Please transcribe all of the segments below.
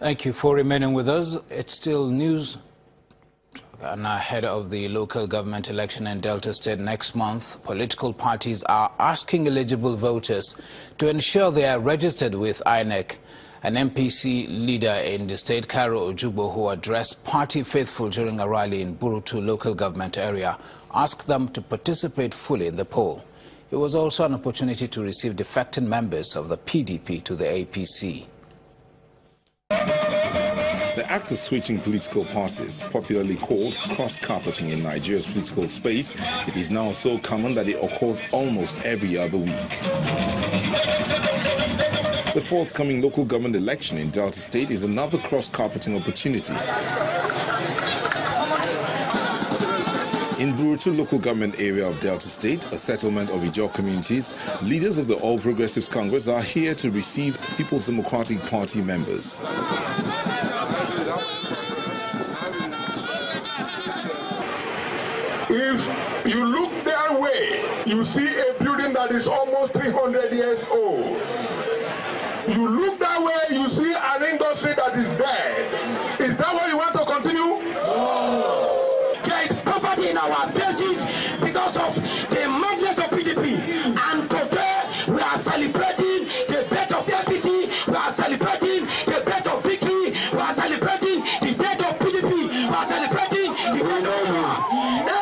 Thank you for remaining with us. It's still news. And ahead of the local government election in Delta State next month, political parties are asking eligible voters to ensure they are registered with INEC. An MPC leader in the state, Caro Ojubo, who addressed party faithful during a rally in Burutu local government area, asked them to participate fully in the poll. It was also an opportunity to receive defected members of the PDP to the APC. The act of switching political parties, popularly called cross-carpeting in Nigeria's political space, it is now so common that it occurs almost every other week. The forthcoming local government election in Delta State is another cross-carpeting opportunity. In Burutu local government area of Delta State, a settlement of Ijaw communities, leaders of the All Progressives Congress are here to receive People's Democratic Party members. If you look their way, you see a building that is almost 300 years old. You look that way, you see an industry that is dead. Is that what you want to continue? No. There is poverty in our faces because of the madness of PDP. And today we are celebrating the birth of the APC. We are celebrating the birth of victory. We are celebrating the death of PDP. We are celebrating the death of APC.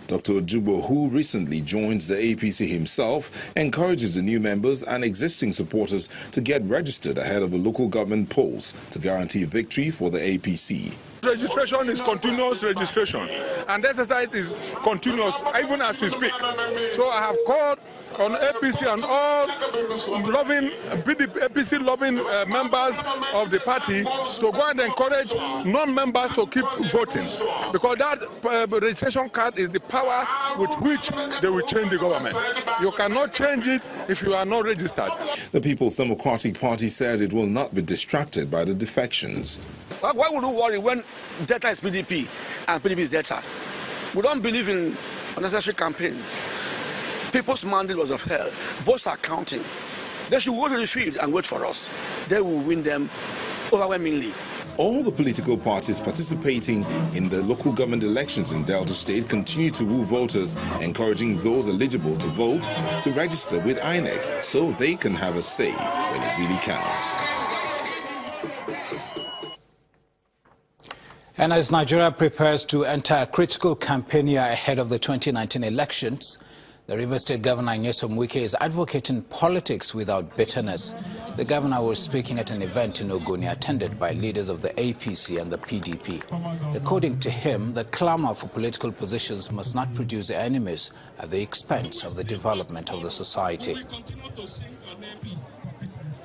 Dr. Ojubo, who recently joined the APC himself, encourages the new members and existing supporters to get registered ahead of the local government polls to guarantee victory for the APC. Registration is continuous registration, and the exercise is continuous even as we speak. So I have called on APC and all loving APC loving members of the party to go and encourage non-members to keep voting, because that registration card is the power with which they will change the government. You cannot change it if you are not registered. The People's Democratic Party says it will not be distracted by the defections. Why would you worry when Delta is PDP and PDP is Delta? We don't believe in unnecessary campaign. People's mandate was upheld. Votes are counting. They should go to the field and wait for us. They will win them overwhelmingly. All the political parties participating in the local government elections in Delta State continue to woo voters, encouraging those eligible to vote to register with INEC so they can have a say when it really counts. And as Nigeria prepares to enter a critical campaign year ahead of the 2019 elections, the Rivers State Governor Nyesom Wike is advocating politics without bitterness. The governor was speaking at an event in Ogoni attended by leaders of the APC and the PDP. According to him, the clamor for political positions must not produce enemies at the expense of the development of the society.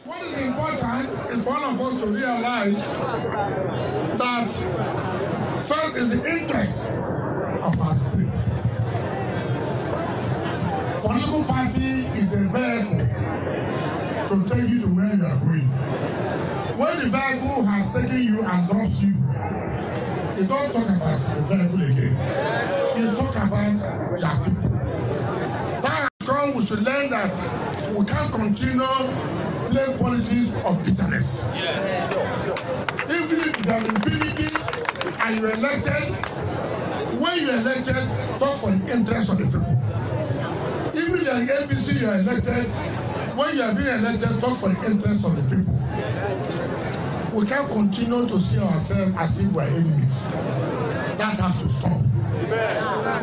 What is important is for all of us to realize that first is the interest of our state. Political party is a vehicle to take you to where you are going. When the vehicle has taken you and drops you, you don't talk about the vehicle again. You talk about your people. That has come, we should learn that we can't continue play politics of bitterness. Even if you are in PDP and you are elected, when you are elected, talk for the interest of the people. Even if you are in APC, you are elected, when you are being elected, talk for the interest of the people. We can't continue to see ourselves as if we are enemies. That has to stop.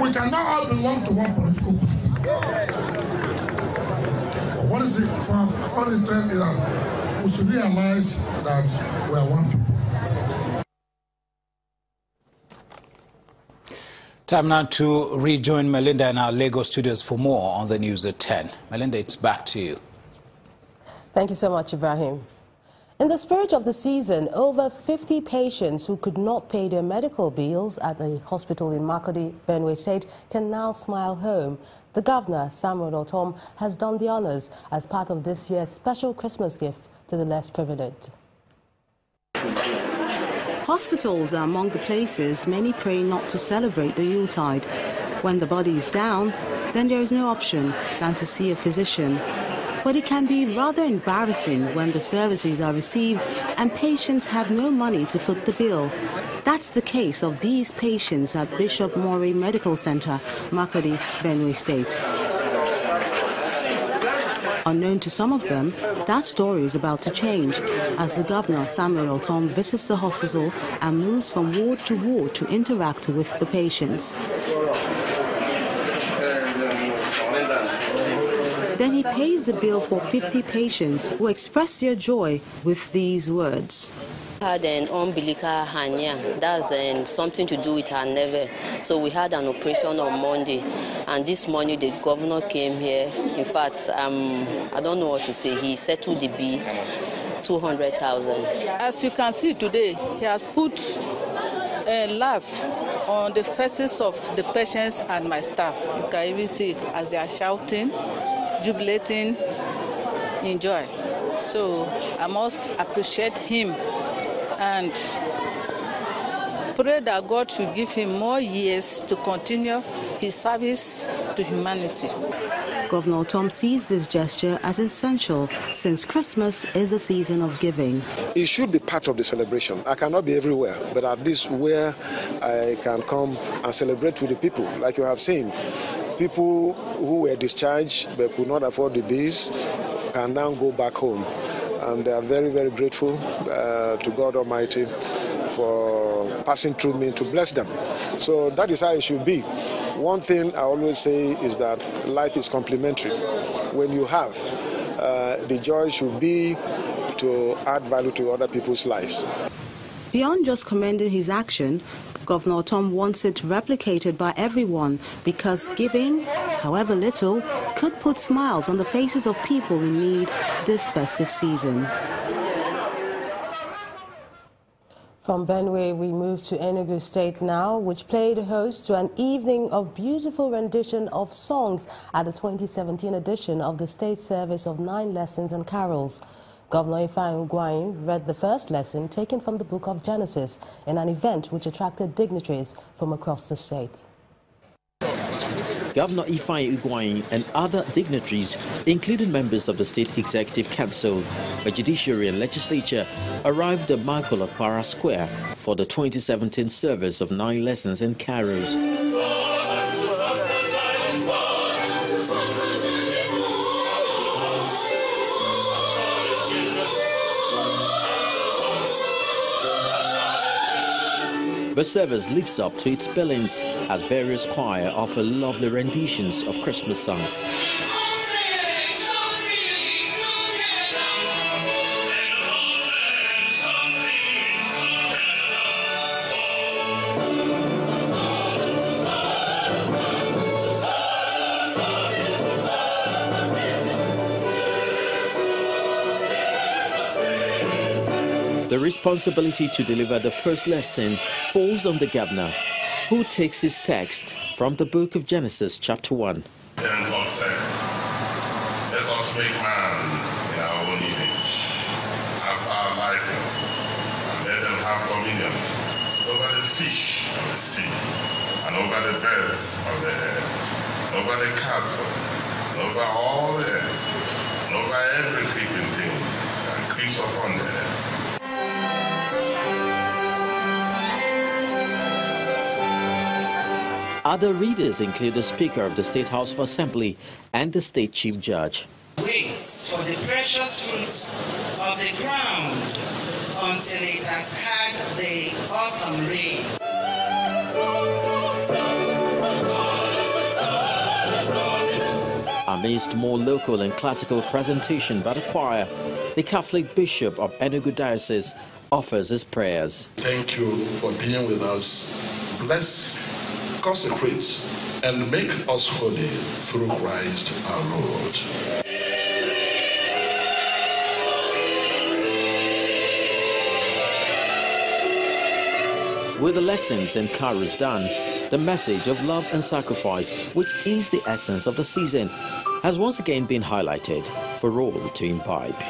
We cannot all belong to one political party. What is it for all the trend is that we should realize that we are one people. Time now to rejoin Melinda in our Lagos studios for more on the news at 10. Melinda, it's back to you. Thank you so much, Ibrahim. In the spirit of the season, over 50 patients who could not pay their medical bills at the hospital in Makurdi, Benue State, can now smile home. The governor, Samuel Otom, has done the honors as part of this year's special Christmas gift to the less privileged. Hospitals are among the places many pray not to celebrate the Yuletide. When the body is down, then there is no option than to see a physician. For But it can be rather embarrassing when the services are received and patients have no money to foot the bill. That's the case of these patients at Bishop Mori Medical Center, Makodi, Benue State. Unknown to some of them, that story is about to change as the Governor, Samuel Otom, visits the hospital and moves from ward to interact with the patients. Then he pays the bill for 50 patients who express their joy with these words. Had an umbilical hernia, that's something to do with her nerve. So we had an operation on Monday, and this morning the governor came here. In fact, I don't know what to say. He settled the bill, 200,000. As you can see today, he has put a laugh on the faces of the patients and my staff. You can even see it as they are shouting, jubilating in joy. So I must appreciate him and pray that God should give him more years to continue his service to humanity. Governor Tom sees this gesture as essential since Christmas is a season of giving. It should be part of the celebration. I cannot be everywhere, but at least where I can come and celebrate with the people. Like you have seen, people who were discharged but could not afford the bills can now go back home. And they are very, very grateful to God Almighty for passing through me to bless them. So that is how it should be. One thing I always say is that life is complementary. When you have, the joy should be to add value to other people's lives. Beyond just commending his action, Governor Tom wants it replicated by everyone because giving, however little, could put smiles on the faces of people in need this festive season. From Benue, we move to Enugu State now, which played host to an evening of beautiful rendition of songs at the 2017 edition of the State Service of 9 Lessons and Carols. Governor Ifeanyi Ugwuanyi read the first lesson taken from the book of Genesis in an event which attracted dignitaries from across the state. Governor Ifeanyi Ugwuanyi and other dignitaries, including members of the State Executive Council, the Judiciary and Legislature, arrived at Michael Okpara Square for the 2017 service of 9 Lessons and Carols. The service lives up to its billings as various choir offer lovely renditions of Christmas songs. The responsibility to deliver the first lesson falls on the governor, who takes his text from the book of Genesis, chapter 1. Then God said, "Let us make man in our own image, after our likeness, and let them have dominion over the fish of the sea, and over the birds of the air, and over the cattle, and over all the earth, and over every creeping thing that creeps upon the earth." Other readers include the Speaker of the State House of Assembly and the State Chief Judge. Waits for the precious fruits of the ground until it has had the autumn rain. Amidst more local and classical presentation by the choir, the Catholic Bishop of Enugu Diocese offers his prayers. Thank you for being with us. Bless, consecrate, and make us holy through Christ our Lord. With the lessons and carols done, the message of love and sacrifice, which is the essence of the season, has once again been highlighted for all to imbibe.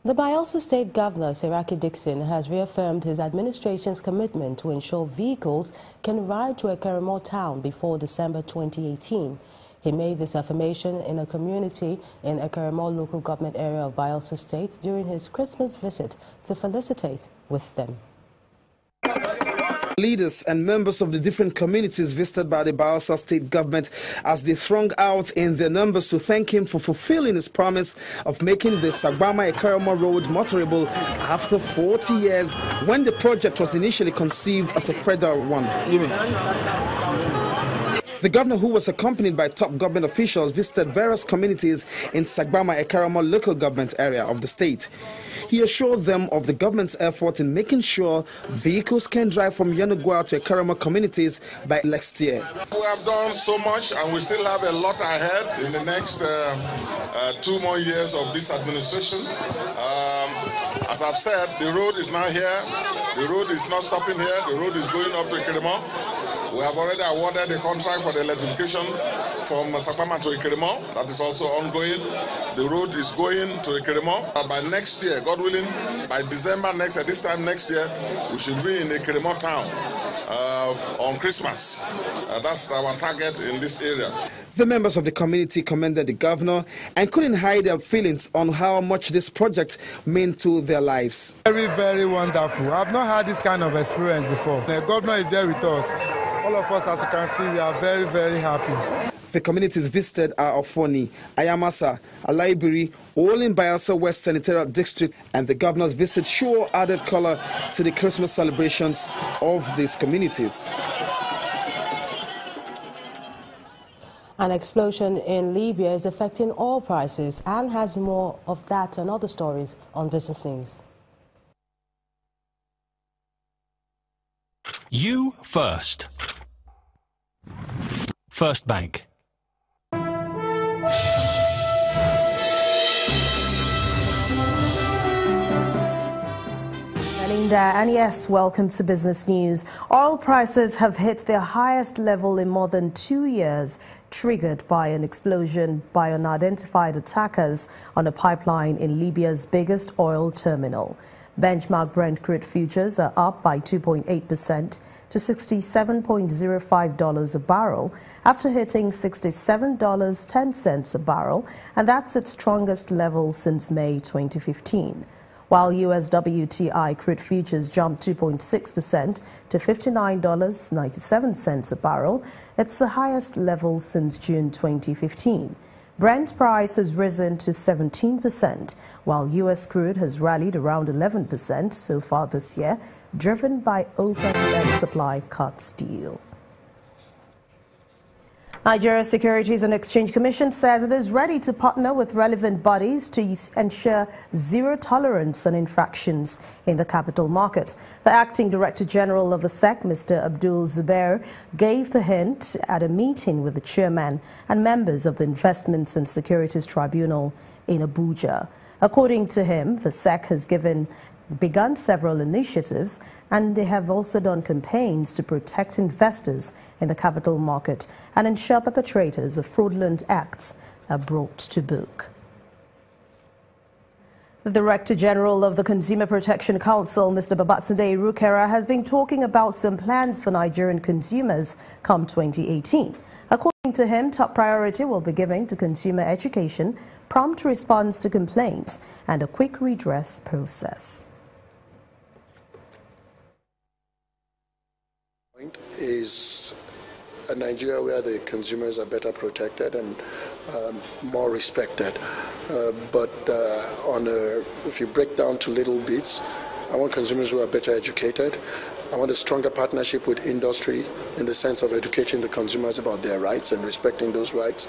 The Bayelsa State Governor, Seraki Dixon, has reaffirmed his administration's commitment to ensure vehicles can ride to Ekeremo town before December 2018. He made this affirmation in a community in Ekeremo local government area of Bayelsa State during his Christmas visit to felicitate with them. Leaders and members of the different communities visited by the Bayelsa State government as they throng out in their numbers to thank him for fulfilling his promise of making the Sagbama-Ekeremo road motorable after 40 years when the project was initially conceived as a federal one. The governor, who was accompanied by top government officials, visited various communities in Sagbama-Ekeremo local government area of the state. He assured them of the government's effort in making sure vehicles can drive from Yanugwa to Ekeremo communities by next year. We have done so much and we still have a lot ahead in the next 2 more years of this administration. As I've said, the road is now here. The road is not stopping here. The road is going up to Ekeremo. We have already awarded the contract for the electrification from Sagbama to Ekeremo. That is also ongoing. The road is going to Ekeremo. By next year, God willing, by December next year, this time next year, we should be in Ekeremo town on Christmas. That's our target in this area. The members of the community commended the governor and couldn't hide their feelings on how much this project meant to their lives. Very, very wonderful. I've not had this kind of experience before. The governor is here with us. All of us, as you can see, we are very, very happy. The communities visited are Ofoni, Ayamasa, Alaibiri, all in Bayelsa West Senatorial District, and the governor's visit sure added color to the Christmas celebrations of these communities. An explosion in Libya is affecting oil prices and has more of that and other stories on Business News. You first. First Bank. And yes, welcome to Business News. Oil prices have hit their highest level in more than 2 years, triggered by an explosion by unidentified attackers on a pipeline in Libya's biggest oil terminal. Benchmark Brent crude futures are up by 2.8% to $67.05 a barrel after hitting $67.10 a barrel, and that's its strongest level since May 2015. While US WTI crude futures jumped 2.6% to $59.97 a barrel, it's the highest level since June 2015. Brent price has risen to 17%, while US crude has rallied around 11% so far this year, driven by OPEC supply cuts deal. Nigeria's Securities and Exchange Commission says it is ready to partner with relevant bodies to ensure zero tolerance on infractions in the capital market. The Acting Director General of the SEC, Mr. Abdul Zubair, gave the hint at a meeting with the chairman and members of the Investments and Securities Tribunal in Abuja. According to him, the SEC has begun several initiatives, and they have also done campaigns to protect investors in the capital market and ensure perpetrators of fraudulent acts are brought to book. The Director General of the Consumer Protection Council, Mr. Babatunde Irukera, has been talking about some plans for Nigerian consumers come 2018. According to him, top priority will be given to consumer education, prompt response to complaints, and a quick redress process. Is a Nigeria where the consumers are better protected and more respected. If you break down to little bits, I want consumers who are better educated. I want a stronger partnership with industry in the sense of educating the consumers about their rights and respecting those rights.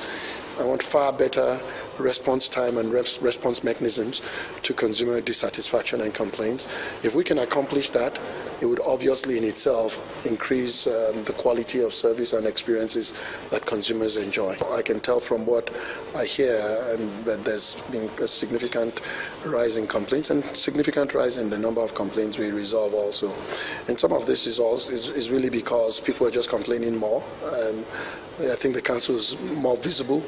I want far better response time and response mechanisms to consumer dissatisfaction and complaints. If we can accomplish that, it would obviously in itself increase the quality of service and experiences that consumers enjoy. I can tell from what I hear that there's been a significant rise in complaints and significant rise in the number of complaints we resolve also. And some of this is really because people are just complaining more. I think the council is more visible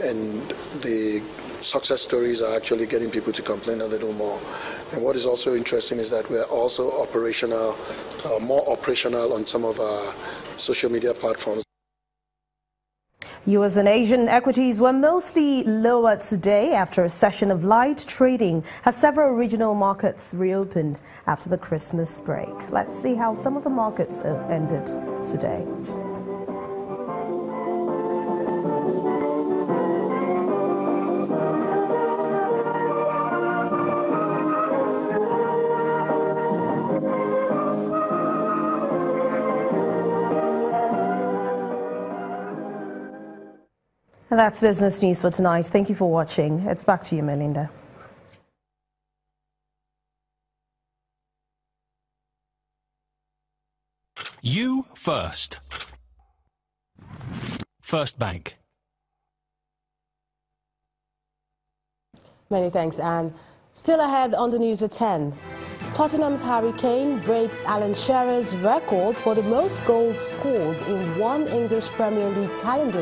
and the success stories are actually getting people to complain a little more. And what is also interesting is that we're also operational, more operational on some of our social media platforms. U.S. and Asian equities were mostly lower today after a session of light trading as several regional markets reopened after the Christmas break. Let's see how some of the markets ended today. And that's business news for tonight. Thank you for watching. It's back to you, Melinda. You first. First Bank. Many thanks, Anne. Still ahead on the news at 10. Tottenham's Harry Kane breaks Alan Shearer's record for the most goals scored in one English Premier League calendar